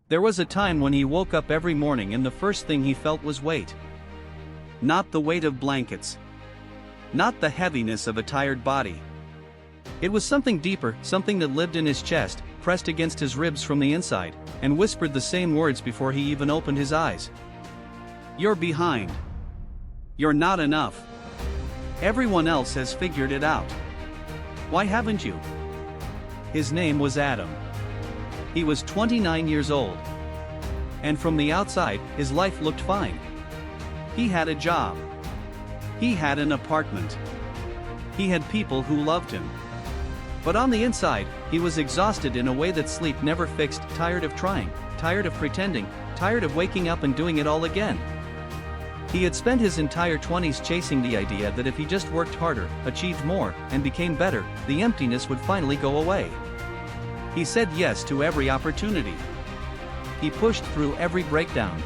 There was a time when he woke up every morning and the first thing he felt was weight. Not the weight of blankets. Not the heaviness of a tired body. It was something deeper, something that lived in his chest, pressed against his ribs from the inside, and whispered the same words before he even opened his eyes. You're behind. You're not enough. Everyone else has figured it out. Why haven't you? His name was Adam. He was 29 years old. And from the outside, his life looked fine. He had a job. He had an apartment. He had people who loved him. But on the inside, he was exhausted in a way that sleep never fixed, tired of trying, tired of pretending, tired of waking up and doing it all again. He had spent his entire 20s chasing the idea that if he just worked harder, achieved more, and became better, the emptiness would finally go away. He said yes to every opportunity. He pushed through every breakdown.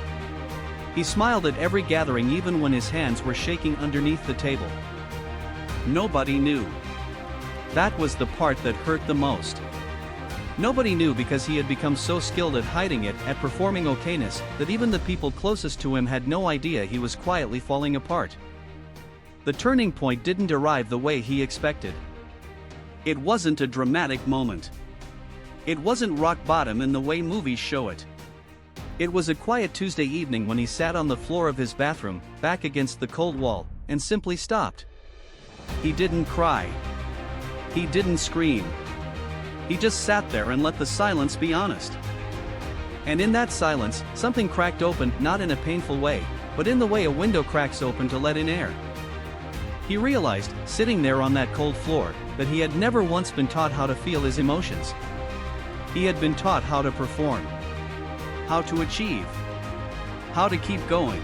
He smiled at every gathering even when his hands were shaking underneath the table. Nobody knew. That was the part that hurt the most. Nobody knew because he had become so skilled at hiding it, at performing okayness, that even the people closest to him had no idea he was quietly falling apart. The turning point didn't arrive the way he expected. It wasn't a dramatic moment. It wasn't rock bottom in the way movies show it. It was a quiet Tuesday evening when he sat on the floor of his bathroom, back against the cold wall, and simply stopped. He didn't cry. He didn't scream. He just sat there and let the silence be honest. And in that silence, something cracked open, not in a painful way, but in the way a window cracks open to let in air. He realized, sitting there on that cold floor, that he had never once been taught how to feel his emotions. He had been taught how to perform, how to achieve, how to keep going.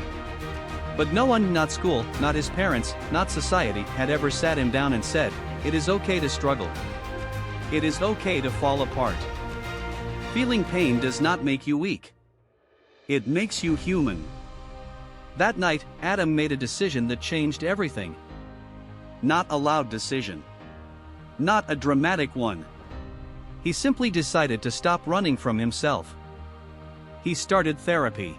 But no one, not school, not his parents, not society, had ever sat him down and said, "It is okay to struggle. It is okay to fall apart. Feeling pain does not make you weak. It makes you human." That night, Adam made a decision that changed everything. Not a loud decision. Not a dramatic one. He simply decided to stop running from himself. He started therapy.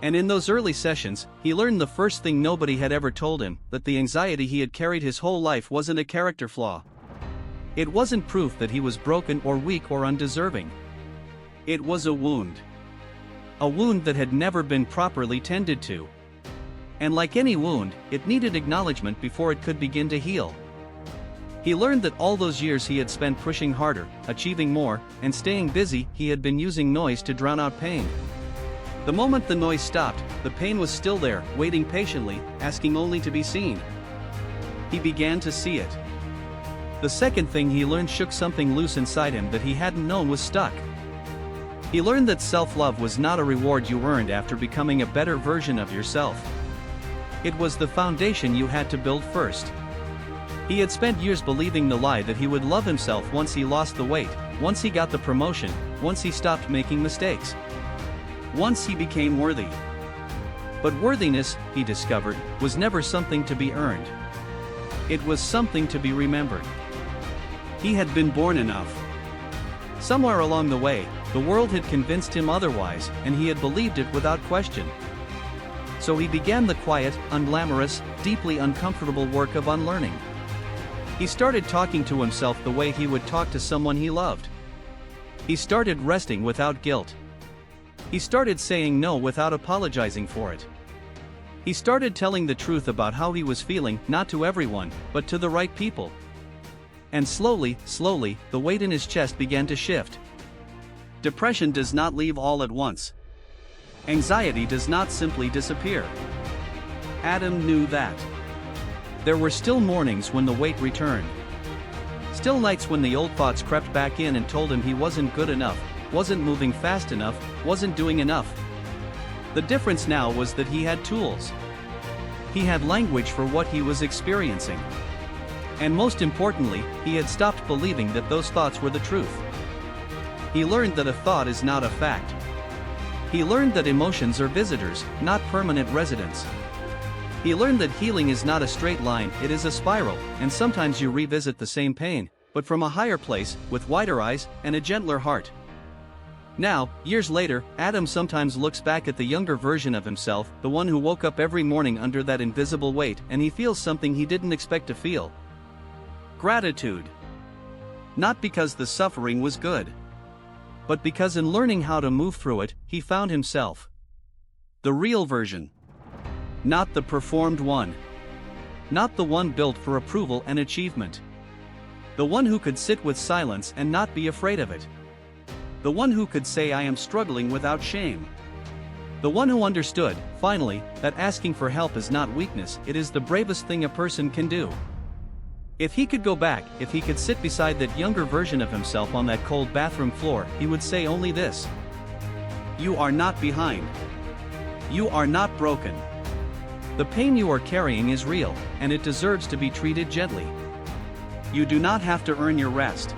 And in those early sessions, he learned the first thing nobody had ever told him, that the anxiety he had carried his whole life wasn't a character flaw. It wasn't proof that he was broken or weak or undeserving. It was a wound. A wound that had never been properly tended to. And like any wound, it needed acknowledgement before it could begin to heal. He learned that all those years he had spent pushing harder, achieving more, and staying busy, he had been using noise to drown out pain. The moment the noise stopped, the pain was still there, waiting patiently, asking only to be seen. He began to see it. The second thing he learned shook something loose inside him that he hadn't known was stuck. He learned that self-love was not a reward you earned after becoming a better version of yourself. It was the foundation you had to build first. He had spent years believing the lie that he would love himself once he lost the weight, once he got the promotion, once he stopped making mistakes. Once he became worthy. But worthiness, he discovered, was never something to be earned. It was something to be remembered. He had been born enough. Somewhere along the way, the world had convinced him otherwise, and he had believed it without question. So he began the quiet, unglamorous, deeply uncomfortable work of unlearning. He started talking to himself the way he would talk to someone he loved. He started resting without guilt. He started saying no without apologizing for it. He started telling the truth about how he was feeling, not to everyone, but to the right people. And slowly, the weight in his chest began to shift. Depression does not leave all at once. Anxiety does not simply disappear. Adam knew that. There were still mornings when the weight returned. Still nights when the old thoughts crept back in and told him he wasn't good enough, wasn't moving fast enough, wasn't doing enough. The difference now was that he had tools. He had language for what he was experiencing. And most importantly, he had stopped believing that those thoughts were the truth. He learned that a thought is not a fact. He learned that emotions are visitors, not permanent residents. He learned that healing is not a straight line, it is a spiral, and sometimes you revisit the same pain, but from a higher place, with wider eyes, and a gentler heart. Now, years later, Adam sometimes looks back at the younger version of himself, the one who woke up every morning under that invisible weight, and he feels something he didn't expect to feel. Gratitude. Not because the suffering was good, but because in learning how to move through it, he found himself. The real version. Not the performed one. Not the one built for approval and achievement. The one who could sit with silence and not be afraid of it. The one who could say I am struggling without shame. The one who understood, finally, that asking for help is not weakness, it is the bravest thing a person can do. If he could go back, if he could sit beside that younger version of himself on that cold bathroom floor, he would say only this: you are not behind. You are not broken. The pain you are carrying is real, and it deserves to be treated gently. You do not have to earn your rest.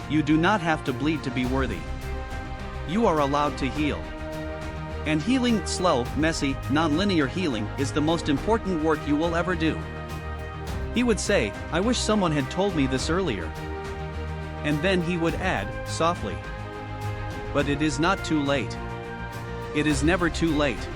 You do not have to bleed to be worthy. You are allowed to heal. And healing, slow, messy, non-linear healing, is the most important work you will ever do. He would say, I wish someone had told me this earlier. And then he would add, softly, but it is not too late. It is never too late.